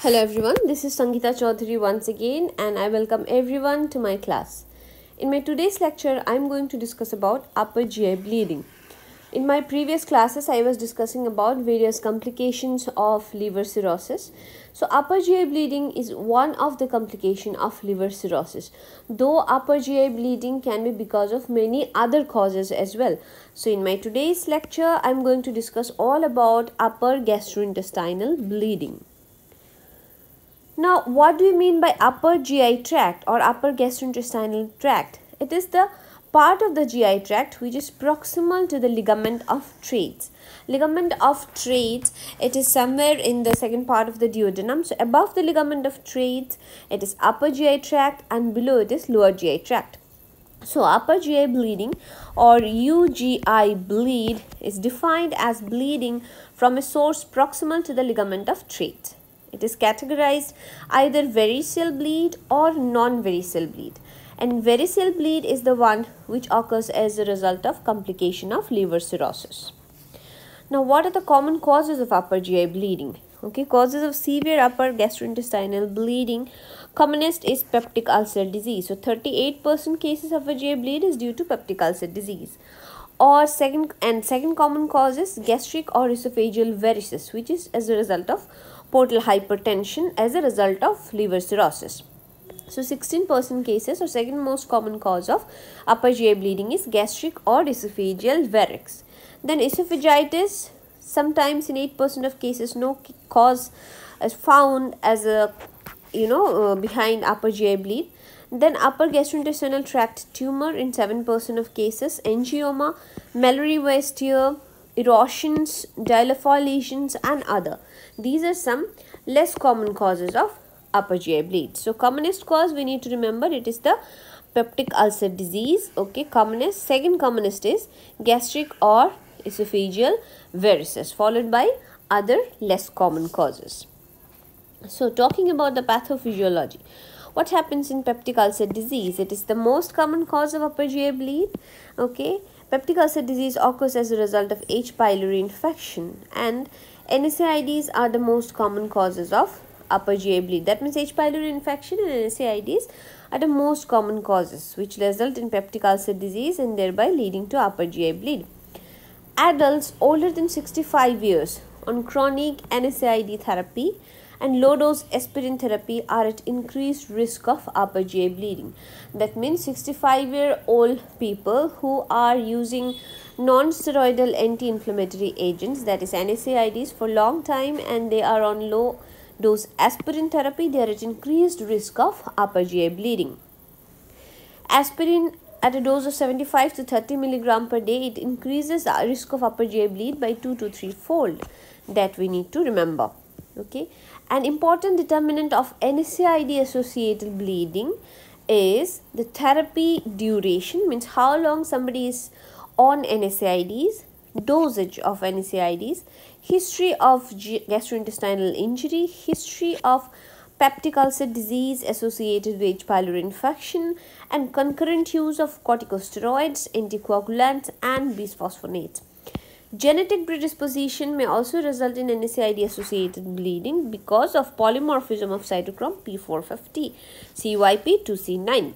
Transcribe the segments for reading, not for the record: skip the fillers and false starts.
Hello everyone, this is Sangeeta Chaudhary once again and I welcome everyone to my class. In my today's lecture, I am going to discuss about upper GI bleeding. In my previous classes, I was discussing about various complications of liver cirrhosis. So upper GI bleeding is one of the complications of liver cirrhosis. Though upper GI bleeding can be because of many other causes as well. So in my today's lecture, I am going to discuss all about upper gastrointestinal bleeding. Now, what do we mean by upper GI tract or upper gastrointestinal tract? It is the part of the GI tract which is proximal to the ligament of Treitz. Ligament of Treitz, it is somewhere in the second part of the duodenum. So, above the ligament of Treitz, it is upper GI tract and below it is lower GI tract. So, upper GI bleeding or UGI bleed is defined as bleeding from a source proximal to the ligament of Treitz. It is categorized either varicose bleed or non-varicose bleed. And varicose bleed is the one which occurs as a result of complication of liver cirrhosis. Now, what are the common causes of upper GI bleeding? Okay, causes of severe upper gastrointestinal bleeding. Commonest is peptic ulcer disease. So, 38% cases of a GI bleed is due to peptic ulcer disease. Or second common cause is gastric or esophageal varices, which is as a result of portal hypertension as a result of liver cirrhosis. So 16% cases or second most common cause of upper GI bleeding is gastric or esophageal varix. Then esophagitis, sometimes in 8% of cases no cause is found as a behind upper GI bleed. Then upper gastrointestinal tract tumor in 7% of cases, angioma, Mallory West tear, erosions, Dieulafoy lesions and other. These are some less common causes of upper GI bleed. So commonest cause we need to remember, it is the peptic ulcer disease. Okay, commonest. Second commonest is gastric or esophageal varices, followed by other less common causes. So talking about the pathophysiology, what happens in peptic ulcer disease? It is the most common cause of upper GI bleed. Okay, peptic ulcer disease occurs as a result of H. pylori infection, and NSAIDs are the most common causes of upper GI bleed. That means H. pylori infection and NSAIDs are the most common causes which result in peptic ulcer disease and thereby leading to upper GI bleed. Adults older than 65 years on chronic NSAID therapy and low dose aspirin therapy are at increased risk of upper GI bleeding. That means 65-year-old people who are using non-steroidal anti-inflammatory agents, that is NSAIDs, for long time and they are on low dose aspirin therapy, they are at increased risk of upper GI bleeding. Aspirin at a dose of 75 to 30 mg per day, it increases the risk of upper GI bleed by 2 to 3 fold. That we need to remember. Okay, an important determinant of NSAID associated bleeding is the therapy duration, means how long somebody is on NSAIDs, dosage of NSAIDs, history of gastrointestinal injury, history of peptic ulcer disease associated with H. pylori infection, and concurrent use of corticosteroids, anticoagulants and bisphosphonates. Genetic predisposition may also result in NSAID associated bleeding because of polymorphism of cytochrome P450, CYP2C9.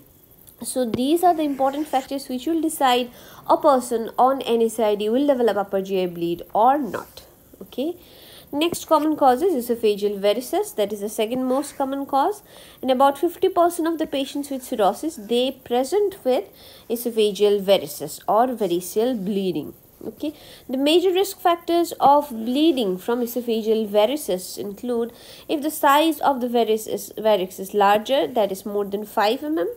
So these are the important factors which will decide a person on NSAID will develop upper GI bleed or not. Okay. Next common cause is esophageal varices. That is the second most common cause. In about 50% of the patients with cirrhosis, they present with esophageal varices or variceal bleeding. Okay, the major risk factors of bleeding from esophageal varices include if the size of the varix is larger, that is more than 5 mm,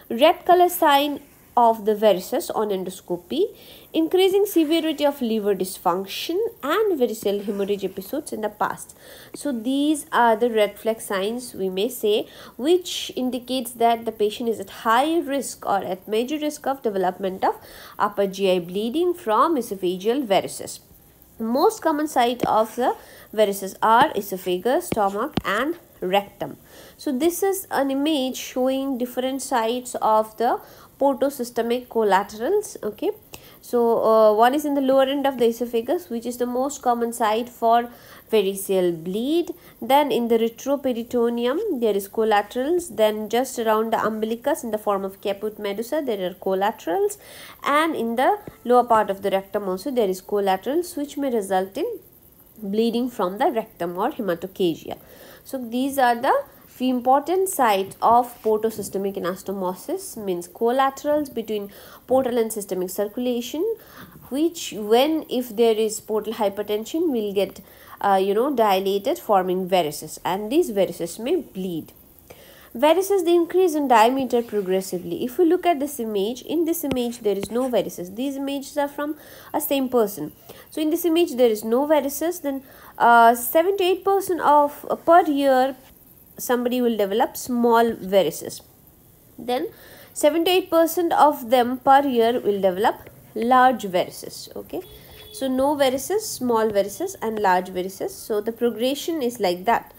red color sign of the varices on endoscopy, increasing severity of liver dysfunction and variceal hemorrhage episodes in the past. So these are the red flag signs, we may say, which indicates that the patient is at high risk or at major risk of development of upper GI bleeding from esophageal varices. Most common site of the varices are esophagus, stomach and rectum. So this is an image showing different sites of the portosystemic collaterals. Okay, So one is in the lower end of the esophagus, which is the most common site for variceal bleed. Then in the retroperitoneum there is collaterals. Then just around the umbilicus in the form of caput medusa there are collaterals, and in the lower part of the rectum also there is collaterals, which may result in bleeding from the rectum or hematochezia. So these are the few important sites of portosystemic anastomosis, means collaterals between portal and systemic circulation, which when if there is portal hypertension will get dilated, forming varices, and these varices may bleed. Varices, they increase in diameter progressively. If you look at this image, in this image there is no varices. These images are from a same person. So in this image there is no varices. Then 7 to 8% of per year somebody will develop small varices. Then 7 to 8% of them per year will develop large varices. Okay, so no varices, small varices and large varices. So the progression is like that.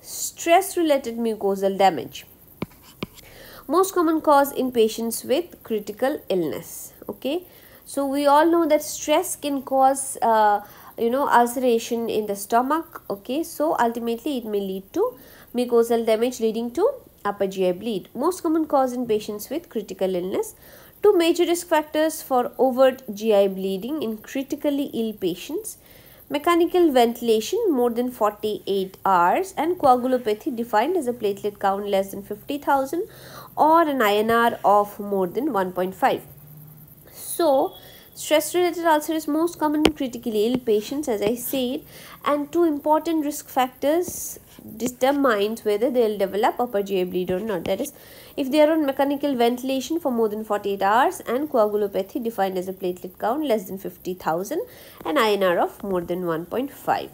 Stress related mucosal damage, most common cause in patients with critical illness. Okay, so we all know that stress can cause ulceration in the stomach. Okay, so ultimately it may lead to mucosal damage leading to upper GI bleed. Most common cause in patients with critical illness. Two major risk factors for overt GI bleeding in critically ill patients: mechanical ventilation more than 48 hours, and coagulopathy defined as a platelet count less than 50,000 or an INR of more than 1.5. So stress related ulcer is most common in critically ill patients, as I said, and two important risk factors determines whether they will develop upper GI bleed or not. That is, if they are on mechanical ventilation for more than 48 hours and coagulopathy defined as a platelet count less than 50,000 and INR of more than 1.5.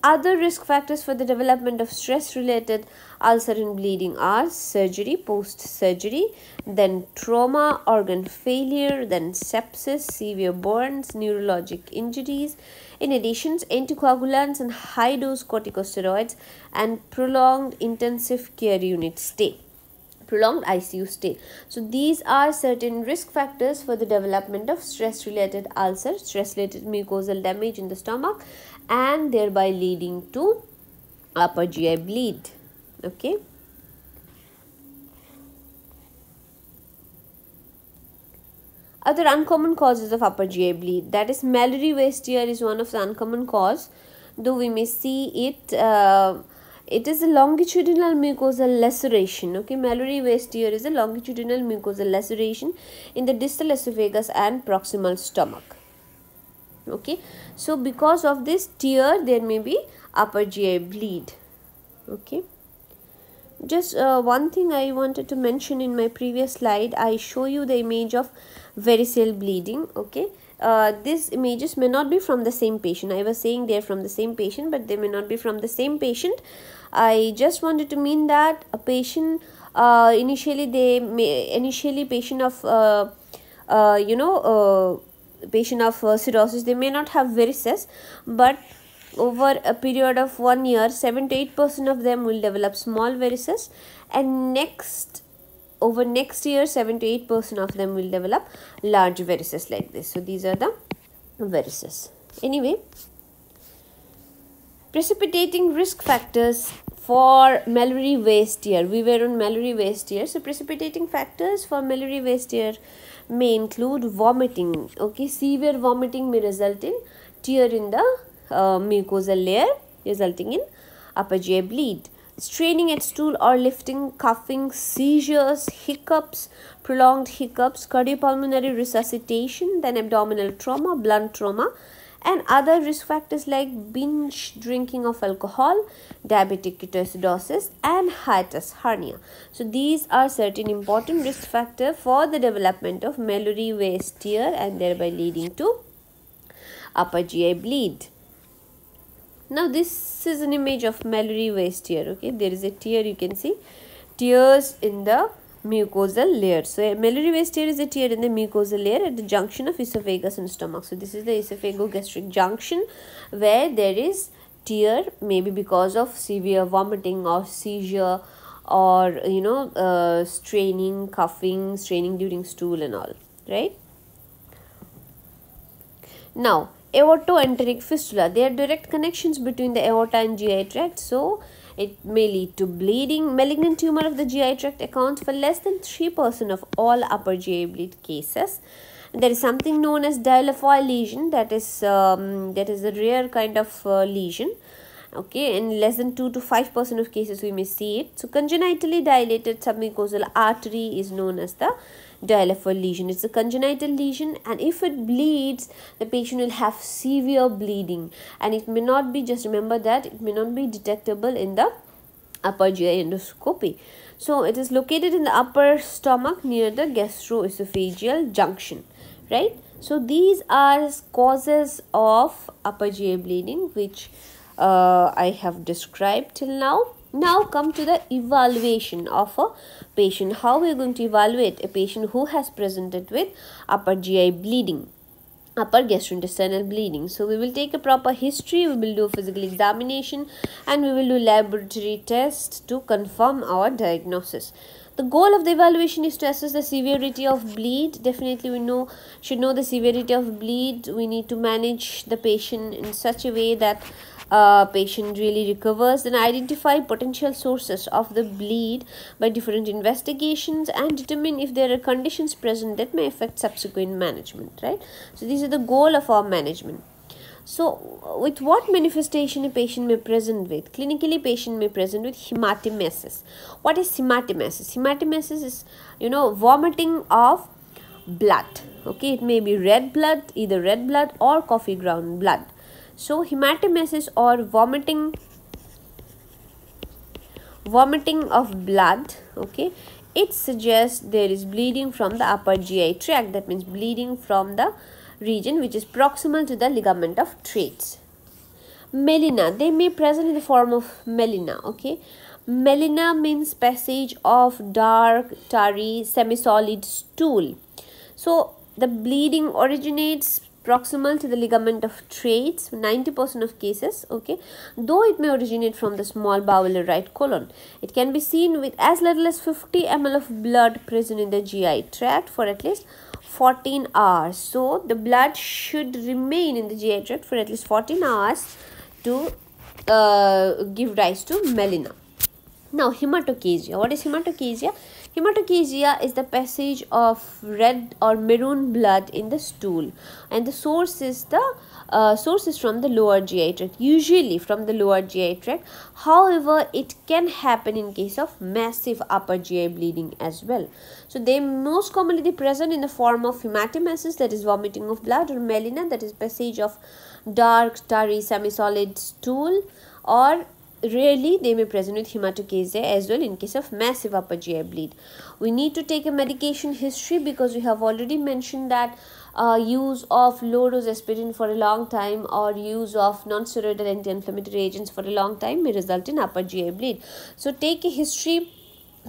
Other risk factors for the development of stress related ulcer and bleeding are surgery, post-surgery, then trauma, organ failure, then sepsis, severe burns, neurologic injuries. In addition, anticoagulants and high dose corticosteroids and prolonged intensive care unit stay, prolonged ICU stay. So these are certain risk factors for the development of stress related ulcer, stress related mucosal damage in the stomach, and thereby leading to upper GI bleed. Okay. Other uncommon causes of upper GI bleed, that is Mallory Weiss tear is one of the uncommon cause, though we may see it it is a longitudinal mucosal laceration. Okay, Mallory Weiss tear is a longitudinal mucosal laceration in the distal esophagus and proximal stomach. Okay, so because of this tear there may be upper GI bleed. Okay, just one thing I wanted to mention in my previous slide, I show you the image of variceal bleeding. Okay, these images may not be from the same patient. I was saying they are from the same patient, but they may not be from the same patient. I just wanted to mean that a patient initially patient of patient of cirrhosis, they may not have varices, but over a period of 1 year 7 to 8% of them will develop small varices, and over next year 7 to 8% of them will develop large varices like this. So these are the varices. Anyway, precipitating risk factors for Mallory Weiss tear. We were on Mallory Weiss tear. So precipitating factors for Mallory Weiss tear may include vomiting. Okay, severe vomiting may result in tear in the mucosal layer, resulting in upper GI bleed. Straining at stool or lifting, coughing, seizures, hiccups, prolonged hiccups, cardiopulmonary resuscitation, then abdominal trauma, blunt trauma, and other risk factors like binge drinking of alcohol, diabetic ketoacidosis, and hiatus hernia. So these are certain important risk factors for the development of Mallory Weiss tear and thereby leading to upper GI bleed. Now this is an image of Mallory Weiss tear. Okay, there is a tear, you can see tears in the mucosal layer. So a Mallory Weiss tear is a tear in the mucosal layer at the junction of esophagus and stomach. So this is the esophagogastric junction where there is tear, maybe because of severe vomiting or seizure or straining, coughing, straining during stool and all, right? Now, aortoenteric fistula, there are direct connections between the aorta and GI tract, so it may lead to bleeding. Malignant tumor of the GI tract accounts for less than 3% of all upper GI bleed cases. There is something known as Dilafoy lesion, that is a rare kind of lesion. Okay, in less than 2 to 5% of cases we may see it. So congenitally dilated submucosal artery is known as the Dilafoy lesion. It's a congenital lesion, and if it bleeds, the patient will have severe bleeding, and it may not be, just remember that it may not be detectable in the upper GI endoscopy. So it is located in the upper stomach near the gastroesophageal junction, right? So these are causes of upper GI bleeding which I have described till now. Now come to the evaluation of a patient. How we are going to evaluate a patient who has presented with upper GI bleeding, upper gastrointestinal bleeding. So we will take a proper history, we will do a physical examination, and we will do laboratory tests to confirm our diagnosis. The goal of the evaluation is to assess the severity of bleed. Definitely we should know the severity of bleed. We need to manage the patient in such a way that patient really recovers, then identify potential sources of the bleed by different investigations and determine if there are conditions present that may affect subsequent management, right? So these are the goal of our management. So with what manifestation a patient may present with? Clinically, patient may present with hematemesis. What is hematemesis? Hematemesis is, vomiting of blood. Okay, it may be red blood, either red blood or coffee ground blood. So hematemesis or vomiting of blood, okay, it suggests there is bleeding from the upper GI tract. That means bleeding from the region which is proximal to the ligament of Treitz. Melena, they may present in the form of melena. Okay, melena means passage of dark, tarry, semi-solid stool. So the bleeding originates proximal to the ligament of Treitz, 90% of cases, okay, though it may originate from the small bowel or right colon. It can be seen with as little as 50 ml of blood present in the GI tract for at least 14 hours. So the blood should remain in the GI tract for at least 14 hours to give rise to melena. Now, hematochezia. What is hematochezia? Hematochezia is the passage of red or maroon blood in the stool, and the source is from the lower GI tract, usually from the lower GI tract. However, it can happen in case of massive upper GI bleeding as well. So they most commonly present in the form of hematemesis, that is vomiting of blood, or melena, that is passage of dark, tarry, semi-solid stool, or rarely they may present with hematochezia as well in case of massive upper GI bleed. We need to take a medication history because we have already mentioned that use of low dose aspirin for a long time or use of non-steroidal anti-inflammatory agents for a long time may result in upper GI bleed. So take a history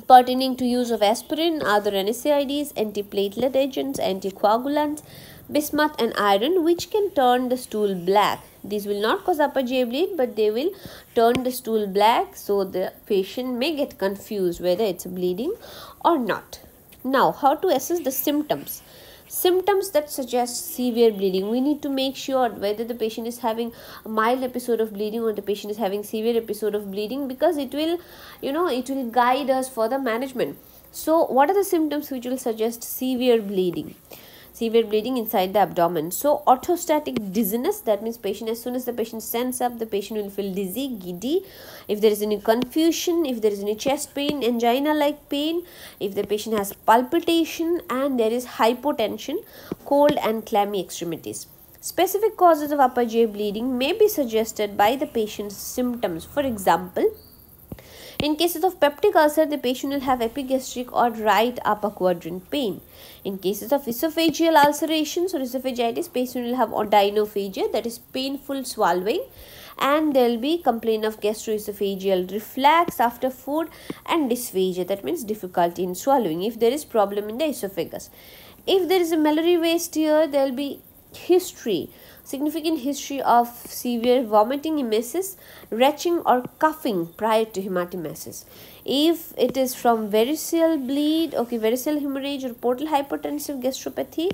pertaining to use of aspirin, other NSAIDs, antiplatelet agents, anticoagulants, bismuth and iron, which can turn the stool black. These will not cause upper GI bleed, but they will turn the stool black, so the patient may get confused whether it's bleeding or not. Now, how to assess the symptoms? Symptoms that suggest severe bleeding. We need to make sure whether the patient is having a mild episode of bleeding or the patient is having severe episode of bleeding, because it will, it will guide us for the management. So, what are the symptoms which will suggest severe bleeding? Severe bleeding inside the abdomen. So orthostatic dizziness, that means patient, as soon as the patient stands up, the patient will feel dizzy, giddy. If there is any confusion, if there is any chest pain, angina like pain, if the patient has palpitation, and there is hypotension, cold and clammy extremities. Specific causes of upper GI bleeding may be suggested by the patient's symptoms. For example, in cases of peptic ulcer, the patient will have epigastric or right upper quadrant pain. In cases of esophageal ulcerations or esophagitis, patient will have odynophagia, that is painful swallowing, and there will be complaint of gastroesophageal reflux after food, and dysphagia, that means difficulty in swallowing if there is problem in the esophagus. If there is a medullary waste tear, there will be History. Significant history of severe vomiting, emesis, retching or coughing prior to hematemesis. If it is from variceal bleed, okay, variceal hemorrhage or portal hypertensive gastropathy,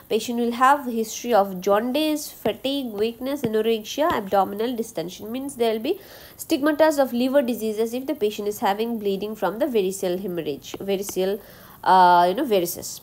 patient will have history of jaundice, fatigue, weakness, anorexia, abdominal distension. Means there will be stigmatas of liver diseases if the patient is having bleeding from the variceal hemorrhage, variceal, varices.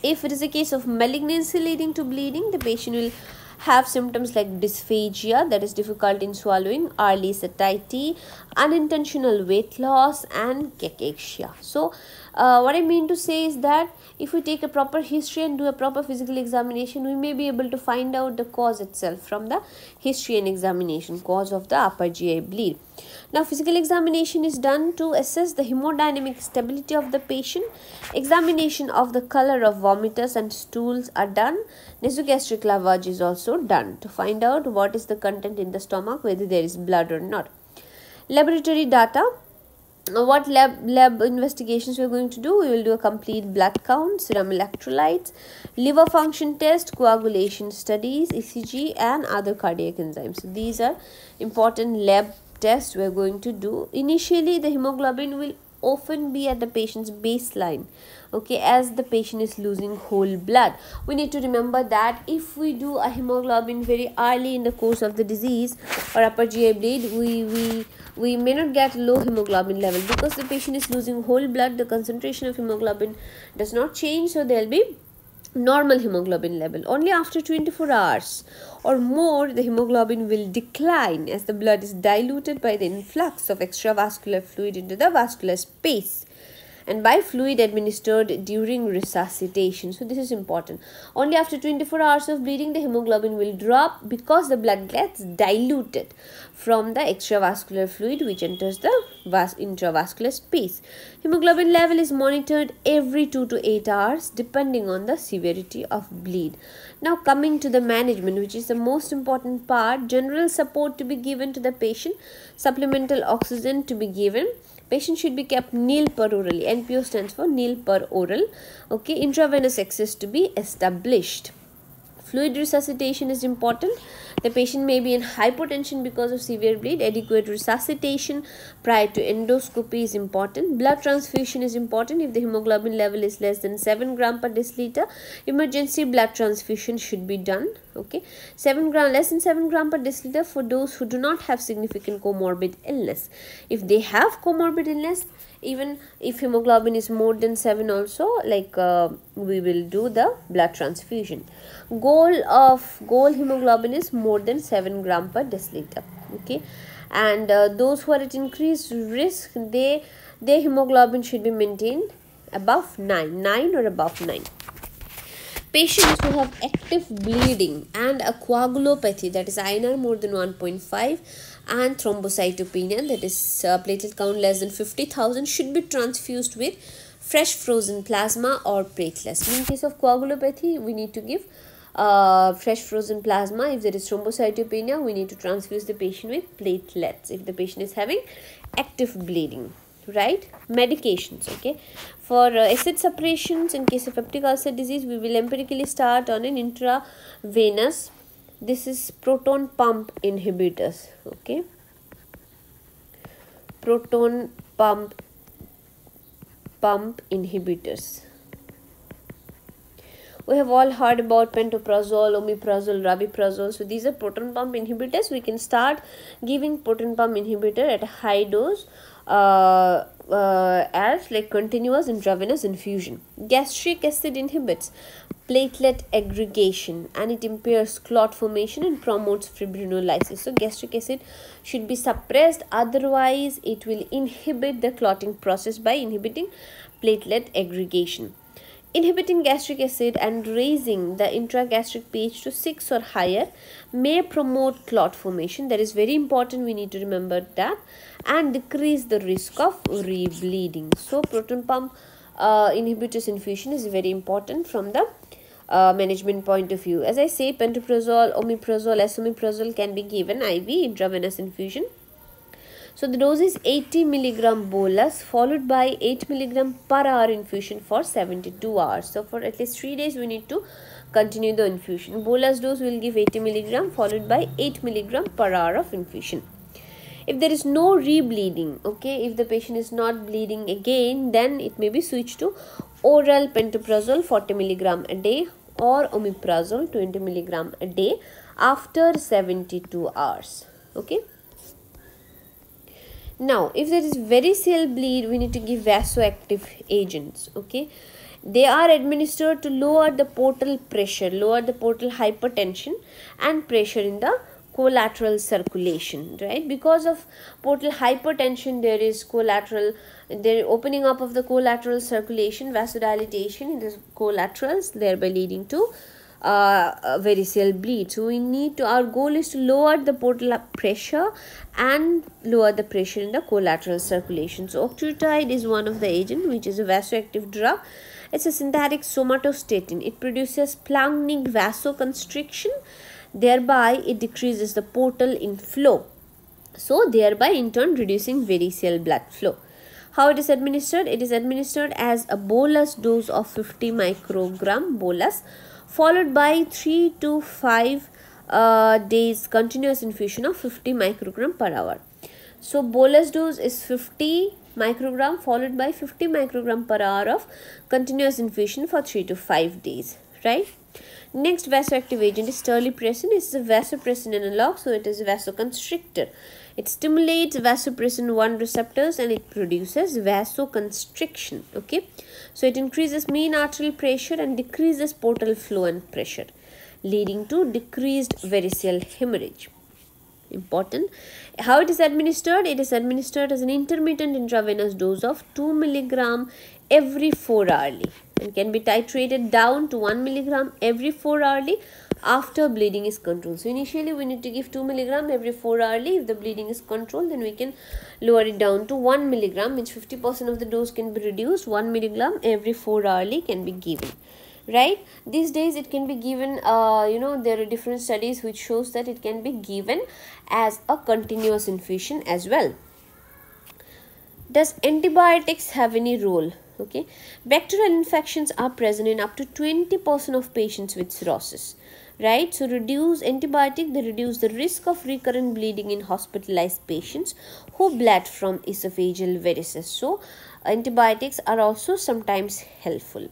If it is a case of malignancy leading to bleeding, the patient will have symptoms like dysphagia, that is difficulty in swallowing, early satiety, unintentional weight loss, and cachexia. So what I mean to say is that if we take a proper history and do a proper physical examination, we may be able to find out the cause itself from the history and examination, cause of the upper GI bleed. Now, physical examination is done to assess the hemodynamic stability of the patient. Examination of the color of vomiters and stools are done. Nasogastric lavage is also done to find out what is the content in the stomach, whether there is blood or not. Laboratory data. What lab investigations we are going to do? We will do a complete blood count, serum electrolytes, liver function test, coagulation studies, ECG, and other cardiac enzymes. So these are important lab tests we are going to do. Initially, the hemoglobin will often be at the patient's baseline, okay, as the patient is losing whole blood. We need to remember that if we do a hemoglobin very early in the course of the disease or upper GI bleed, we may not get low hemoglobin level because the patient is losing whole blood. The concentration of hemoglobin does not change, so there will be normal hemoglobin level. Only after 24 hours or more, the hemoglobin will decline as the blood is diluted by the influx of extravascular fluid into the vascular space and by fluid administered during resuscitation. So this is important. Only after 24 hours of bleeding, the hemoglobin will drop because the blood gets diluted from the extravascular fluid which enters the intravascular space. Hemoglobin level is monitored every 2 to 8 hours depending on the severity of bleed. Now coming to the management, which is the most important part. General support to be given to the patient, supplemental oxygen to be given. Patient should be kept nil per orally. NPO stands for nil per oral. Okay, intravenous access to be established. Fluid resuscitation is important. The patient may be in hypotension because of severe bleed. Adequate resuscitation prior to endoscopy is important. Blood transfusion is important. If the hemoglobin level is less than 7 gram per deciliter, emergency blood transfusion should be done. Okay, less than 7 gram per deciliter for those who do not have significant comorbid illness. If they have comorbid illness, even if hemoglobin is more than 7 also, we will do the blood transfusion. Goal hemoglobin is more than 7 gram per deciliter. Okay, and those who are at increased risk, their hemoglobin should be maintained above 9 or above 9. Patients who have active bleeding and a coagulopathy, that is INR more than 1.5, and thrombocytopenia, that is platelet count less than 50,000, should be transfused with fresh frozen plasma or platelets. In case of coagulopathy, we need to give fresh frozen plasma. If there is thrombocytopenia, we need to transfuse the patient with platelets if the patient is having active bleeding. Right? Medications. Okay, for acid separations in case of peptic ulcer disease, we will empirically start on an intravenous. This is proton pump inhibitors. Okay, proton pump inhibitors. We have all heard about pantoprazole, omeprazole, rabeprazole. So these are proton pump inhibitors. We can start giving proton pump inhibitor at a high dose as like continuous intravenous infusion. Gastric acid inhibits platelet aggregation and it impairs clot formation and promotes fibrinolysis. So gastric acid should be suppressed, otherwise it will inhibit the clotting process by inhibiting platelet aggregation. Inhibiting gastric acid and raising the intragastric pH to 6 or higher may promote clot formation. That is very important. We need to remember that, and decrease the risk of rebleeding. So proton pump inhibitors infusion is very important from the management point of view. As I say, pantoprazole, omeprazole, esomeprazole can be given IV intravenous infusion. So the dose is 80 milligram bolus followed by 8 milligram per hour infusion for 72 hours. So for at least 3 days we need to continue the infusion. Bolus dose will give 80 milligram followed by 8 milligram per hour of infusion. If there is no rebleeding, okay, if the patient is not bleeding again, then it may be switched to oral pantoprazole 40 milligram a day or omeprazole 20 milligram a day after 72 hours. Okay. Now, if there is varicose bleed, we need to give vasoactive agents. Okay. They are administered to lower the portal pressure, lower the portal hypertension and pressure in the collateral circulation, right? Because of portal hypertension, there is opening up of the collateral circulation, vasodilatation in the collaterals, thereby leading to varicose bleed. So we need to, our goal is to lower the portal pressure and lower the pressure in the collateral circulation. So octreotide is one of the agent which is a vasoactive drug. It's a synthetic somatostatin. It produces Planck vasoconstriction. Thereby, it decreases the portal inflow. So, thereby in turn reducing varicose blood flow. How it is administered? It is administered as a bolus dose of 50 microgram bolus followed by 3 to 5 days continuous infusion of 50 microgram per hour. So, bolus dose is 50 microgram followed by 50 microgram per hour of continuous infusion for 3 to 5 days, right? Next vasoactive agent is terlipressin. It is a vasopressin analog, so it is a vasoconstrictor. It stimulates vasopressin 1 receptors and it produces vasoconstriction. Okay, so it increases mean arterial pressure and decreases portal flow and pressure, leading to decreased variceal hemorrhage. Important. How it is administered? It is administered as an intermittent intravenous dose of 2 milligram every 4 hourly and can be titrated down to 1 milligram every 4 hourly after bleeding is controlled. So initially we need to give 2 milligram every 4 hourly. If the bleeding is controlled, then we can lower it down to 1 milligram, which 50% of the dose can be reduced. 1 milligram every 4 hourly can be given. Right, these days it can be given, there are different studies which shows that it can be given as a continuous infusion as well. Does antibiotics have any role? Okay, bacterial infections are present in up to 20% of patients with cirrhosis, right? So reduce antibiotic, they reduce the risk of recurrent bleeding in hospitalized patients who bled from esophageal varices. So antibiotics are also sometimes helpful.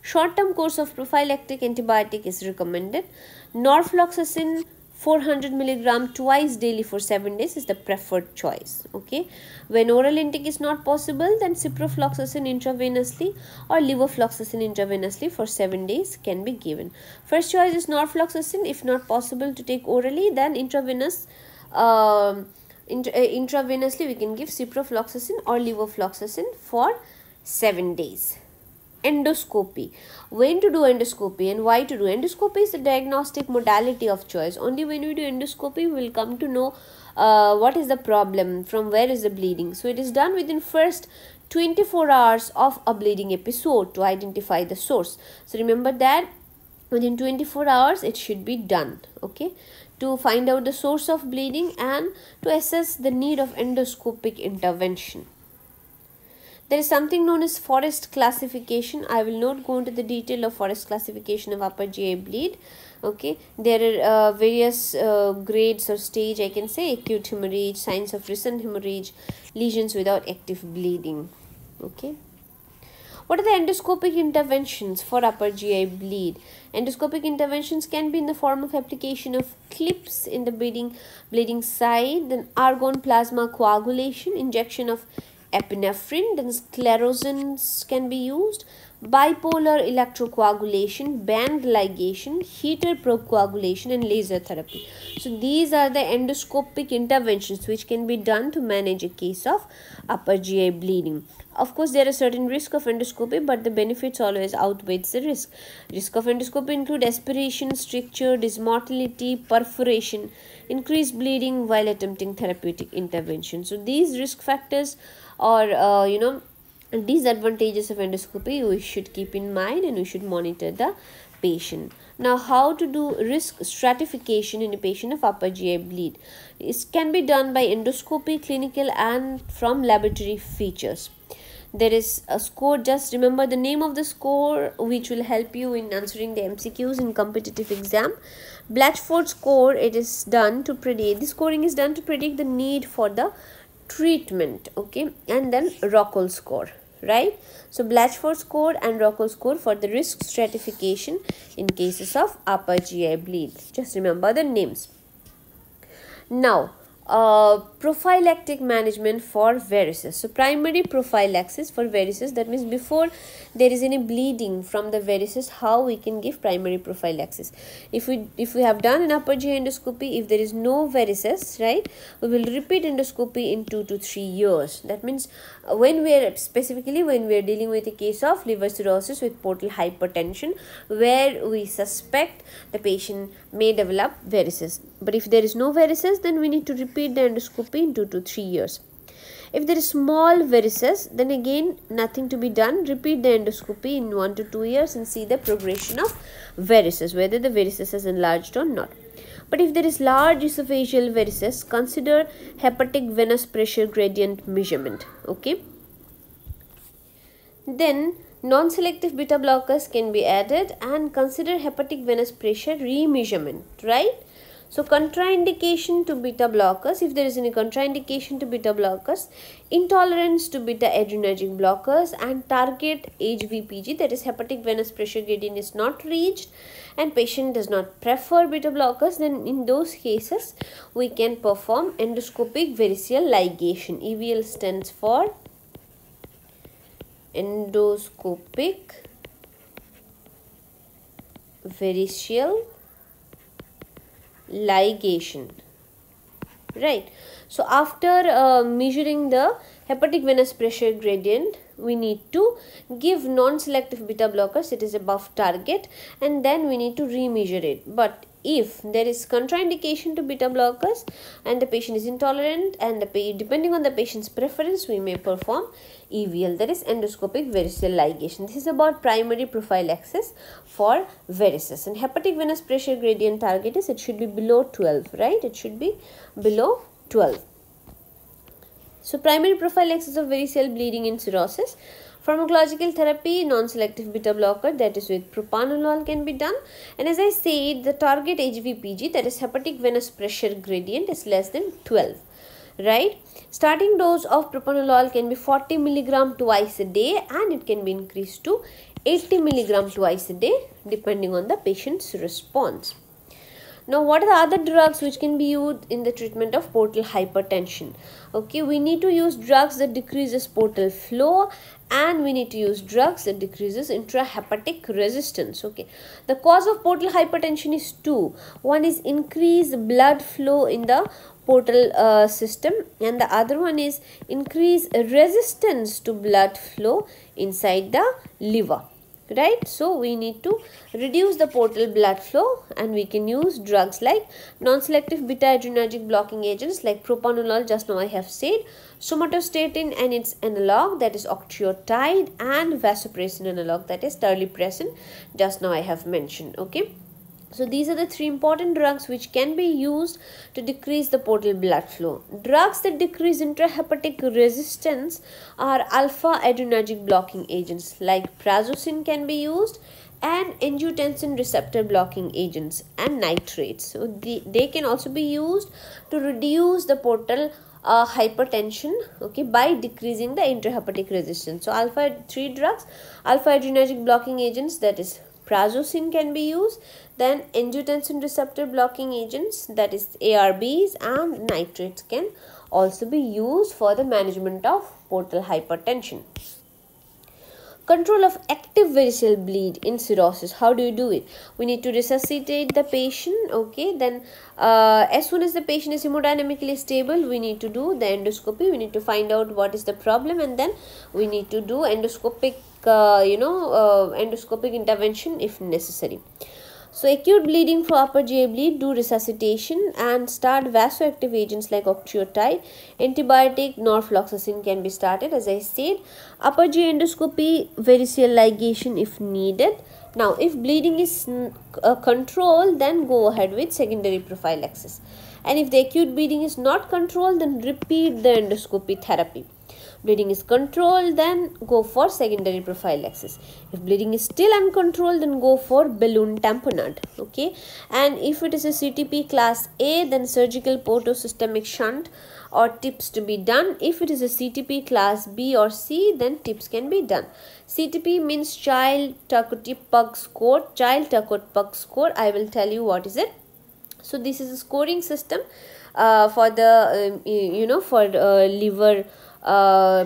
Short-term course of prophylactic antibiotic is recommended. Norfloxacin 400 milligram twice daily for 7 days is the preferred choice. Okay, when oral intake is not possible, then ciprofloxacin intravenously or levofloxacin intravenously for 7 days can be given. First choice is norfloxacin. If not possible to take orally, then intravenously we can give ciprofloxacin or levofloxacin for 7 days. Endoscopy. When to do endoscopy and why to do? Endoscopy is the diagnostic modality of choice. Only when we do endoscopy, we will come to know what is the problem, from where is the bleeding. So it is done within first 24 hours of a bleeding episode to identify the source. So remember that within 24 hours it should be done, okay, to find out the source of bleeding and to assess the need of endoscopic intervention. There is something known as Forest classification. I will not go into the detail of Forest classification of upper GI bleed. Okay, there are various grades or stage, I can say: acute hemorrhage, signs of recent hemorrhage, lesions without active bleeding. Okay. What are the endoscopic interventions for upper GI bleed? Endoscopic interventions can be in the form of application of clips in the bleeding site, then argon plasma coagulation, injection of epinephrine, then sclerosins can be used, bipolar electrocoagulation, band ligation, heater probe coagulation, and laser therapy. So these are the endoscopic interventions which can be done to manage a case of upper GI bleeding. Of course, there are certain risk of endoscopy, but the benefits always outweighs the risk. Risk of endoscopy include aspiration, stricture, dysmotility, perforation, increased bleeding while attempting therapeutic intervention. So these risk factors or disadvantages of endoscopy we should keep in mind, and we should monitor the patient. Now, how to do risk stratification in a patient of upper GI bleed? It can be done by endoscopy, clinical, and from laboratory features. There is a score. Just remember the name of the score, which will help you in answering the MCQs in competitive exam. Blatchford score, it is done to predict, the scoring is done to predict the need for the treatment, okay. And then Rockall score, right? So Blatchford score and Rockall score for the risk stratification in cases of upper GI bleed. Just remember the names. Now, prophylactic management for varices. So primary prophylaxis for varices, that means before there is any bleeding from the varices, how we can give primary prophylaxis. If we have done an upper GI endoscopy, if there is no varices, right, we will repeat endoscopy in 2 to 3 years. That means when we are dealing with a case of liver cirrhosis with portal hypertension, where we suspect the patient may develop varices. But if there is no varices, then we need to repeat the endoscopy in 2 to 3 years. If there is small varices, then again nothing to be done. Repeat the endoscopy in 1 to 2 years and see the progression of varices, whether the varices has enlarged or not. But if there is large esophageal varices, consider hepatic venous pressure gradient measurement, okay. Then non-selective beta blockers can be added, and consider hepatic venous pressure remeasurement, right? So contraindication to beta blockers, if there is any contraindication to beta blockers, intolerance to beta adrenergic blockers, and target HVPG, that is hepatic venous pressure gradient, is not reached and patient does not prefer beta blockers, then in those cases we can perform endoscopic variceal ligation. EVL stands for endoscopic variceal ligation, right? So after measuring the hepatic venous pressure gradient, we need to give non-selective beta blockers, it is above target, and then we need to remeasure it. But if there is contraindication to beta blockers and the patient is intolerant, and depending on the patient's preference, we may perform EVL, that is endoscopic variceal ligation. This is about primary prophylaxis for varices. And hepatic venous pressure gradient target is, it should be below 12, right? It should be below 12. So primary prophylaxis of variceal bleeding in cirrhosis. Pharmacological therapy, non-selective beta blocker, that is with propranolol, can be done. And as I said, the target HVPG, that is hepatic venous pressure gradient, is less than 12, right? Starting dose of propranolol can be 40 mg twice a day, and it can be increased to 80 mg twice a day depending on the patient's response. Now, what are the other drugs which can be used in the treatment of portal hypertension? Okay, we need to use drugs that decreases portal flow, and we need to use drugs that decreases intrahepatic resistance. Okay, the cause of portal hypertension is two. One is increased blood flow in the portal system, and the other one is increased resistance to blood flow inside the liver, right? So we need to reduce the portal blood flow, and we can use drugs like non-selective beta adrenergic blocking agents like propranolol, just now I have said, somatostatin and its analog, that is octreotide, and vasopressin analog, that is terlipressin, just now I have mentioned, okay. So these are the three important drugs which can be used to decrease the portal blood flow. Drugs that decrease intrahepatic resistance are alpha adrenergic blocking agents like prazosin can be used, and angiotensin receptor blocking agents and nitrates. So they can also be used to reduce the portal hypertension, okay, by decreasing the intrahepatic resistance. So three drugs, alpha adrenergic blocking agents, that is prazosin, can be used, then angiotensin receptor blocking agents, that is ARBs, and nitrates can also be used for the management of portal hypertension. Control of active variceal bleed in cirrhosis. How do you do it? We need to resuscitate the patient, okay. Then as soon as the patient is hemodynamically stable, we need to do the endoscopy. We need to find out what is the problem, and then we need to do endoscopic endoscopic intervention if necessary. So acute bleeding for upper GI bleed, do resuscitation and start vasoactive agents like octreotide. Antibiotic norfloxacin can be started. As I said, upper GI endoscopy, variceal ligation if needed. Now if bleeding is controlled, then go ahead with secondary prophylaxis. And if the acute bleeding is not controlled, then repeat the endoscopy therapy. Bleeding is controlled, then go for secondary prophylaxis. If bleeding is still uncontrolled, then go for balloon tamponade. Okay, and if it is a CTP class A, then surgical portosystemic shunt or TIPS to be done. If it is a CTP class B or C, then TIPS can be done. CTP means Child-Takoti-Pug score. Child-Takoti-Pug score, I will tell you what is it. So this is a scoring system for the liver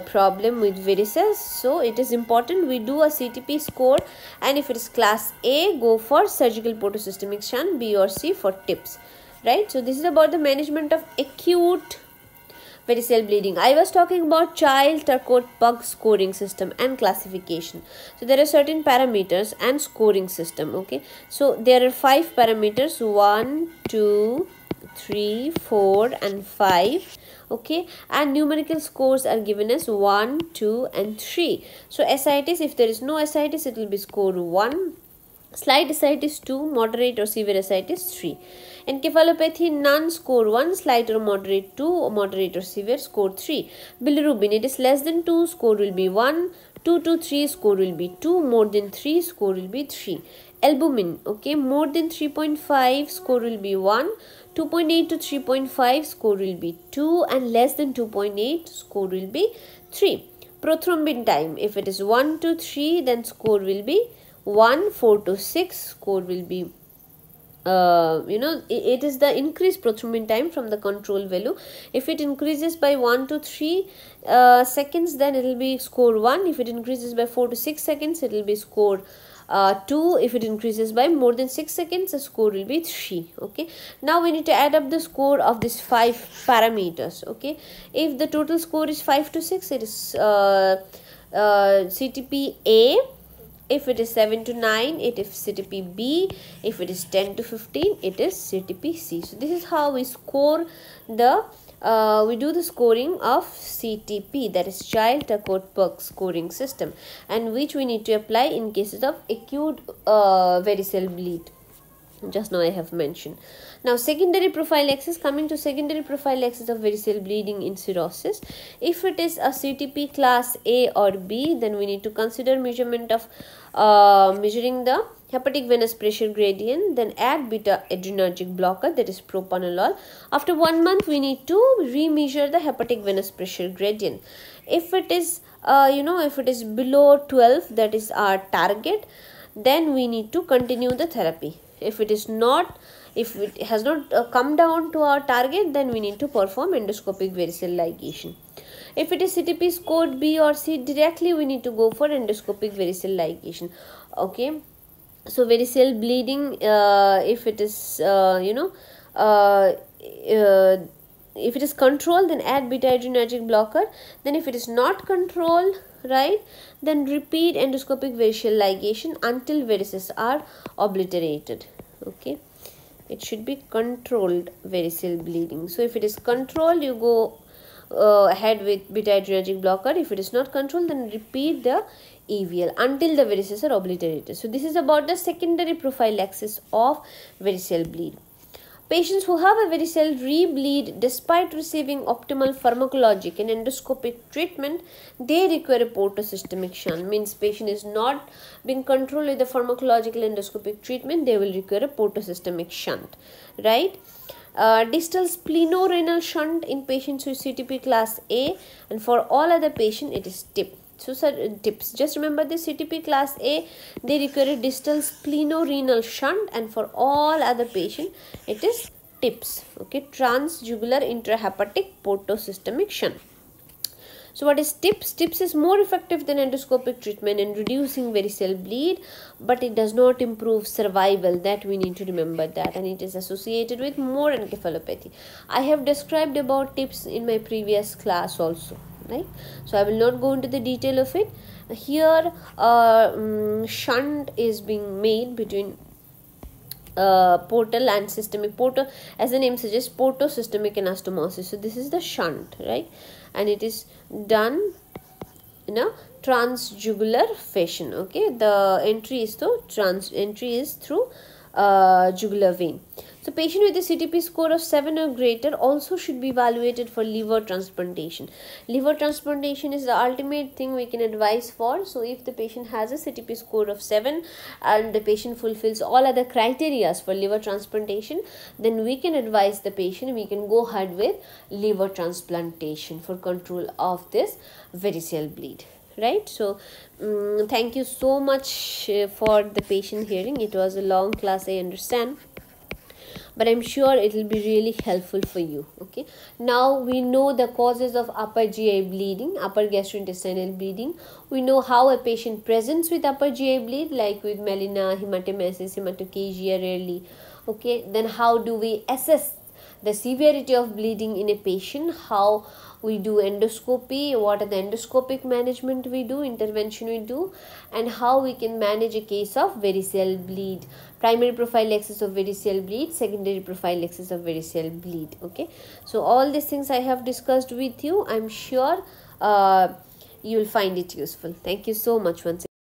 problem with varices. So it is important we do a CTP score, and if it is class A, go for surgical portosystemic shunt, B or C for TIPS, right? So this is about the management of acute variceal bleeding. I was talking about Child-Takoti-Pug scoring system and classification. So there are certain parameters and scoring system. Okay, so there are 5 parameters: 1, 2, 3, 4 and 5. Okay, and numerical scores are given as 1, 2 and 3. So ascites, if there is no ascites, it will be score 1. Slight ascites 2, moderate or severe ascites 3. Encephalopathy, none, score 1, slight or moderate 2, moderate or severe, score 3. Bilirubin, it is less than 2, score will be 1, 2 to 3, score will be 2, more than 3, score will be 3. Albumin, okay, more than 3.5, score will be 1, 2.8 to 3.5, score will be 2, and less than 2.8, score will be 3. Prothrombin time, if it is 1 to 3, then score will be 1, 4 to 6, score will be it is the increased prothrombin time from the control value. If it increases by 1 to 3 seconds, then it will be score 1. If it increases by 4 to 6 seconds, it will be score 2. If it increases by more than 6 seconds, the score will be 3. Okay, now we need to add up the score of these 5 parameters. Okay, if the total score is 5 to 6, it is CTP A. If it is 7 to 9, it is CTP B. If it is 10 to 15, it is CTP C. So this is how we score the we do the scoring of CTP, that is Child-Takoti-Pug scoring system, and which we need to apply in cases of acute variceal bleed. Just now I have mentioned. Now secondary prophylaxis, coming to secondary prophylaxis of variceal bleeding in cirrhosis. If it is a CTP class A or B, then we need to consider measurement of measuring the hepatic venous pressure gradient, then add beta adrenergic blocker, that is propranolol. After 1 month, we need to re-measure the hepatic venous pressure gradient. If it is if it is below 12, that is our target, then we need to continue the therapy. If it is not, if it has not come down to our target, then we need to perform endoscopic variceal ligation. If it is CTP scored B or C, directly we need to go for endoscopic variceal ligation. Okay, so variceal bleeding, if it is if it is controlled, then add beta adrenergic blocker. Then if it is not controlled, right, then repeat endoscopic variceal ligation until varices are obliterated. Okay, it should be controlled variceal bleeding. So if it is controlled, you go ahead with beta adrenergic blocker. If it is not controlled, then repeat the EVL until the varices are obliterated. So this is about the secondary prophylaxis of variceal bleed. Patients who have a variceal re-bleed despite receiving optimal pharmacologic and endoscopic treatment, they require a portosystemic shunt. Means patient is not being controlled with the pharmacological endoscopic treatment, they will require a portosystemic shunt, right? Distal splenorenal shunt in patients with CTP class A, and for all other patients it is TIP. So TIPS, just remember this: CTP class A, they require a distal splenorenal shunt, and for all other patients it is TIPS. Okay, transjugular intrahepatic portosystemic shunt. So what is TIPS? TIPS is more effective than endoscopic treatment in reducing variceal bleed, but it does not improve survival. That we need to remember that, and it is associated with more encephalopathy. I have described about TIPS in my previous class also, right? So I will not go into the detail of it. Here shunt is being made between portal and systemic. Portal, as the name suggests, portosystemic anastomosis. So this is the shunt, right, and it is done in a transjugular fashion. Okay, the entry is through jugular vein. So patient with a CTP score of 7 or greater also should be evaluated for liver transplantation. Liver transplantation is the ultimate thing we can advise for. So if the patient has a CTP score of 7 and the patient fulfills all other criteria for liver transplantation, then we can advise the patient, we can go ahead with liver transplantation for control of this varicose bleed. Right. So thank you so much for the patient hearing. It was a long class, I understand, but I'm sure it will be really helpful for you. Okay, now we know the causes of upper GI bleeding, upper gastrointestinal bleeding. We know how a patient presents with upper GI bleed, like with melena, hematemesis, hematochezia rarely. Okay, then how do we assess the severity of bleeding in a patient? How we do endoscopy, what are the endoscopic management we do, intervention we do, and how we can manage a case of varicose bleed, primary prophylaxis of varicose bleed, secondary prophylaxis of varicose bleed. Okay, so all these things I have discussed with you. I'm sure you will find it useful. Thank you so much once again.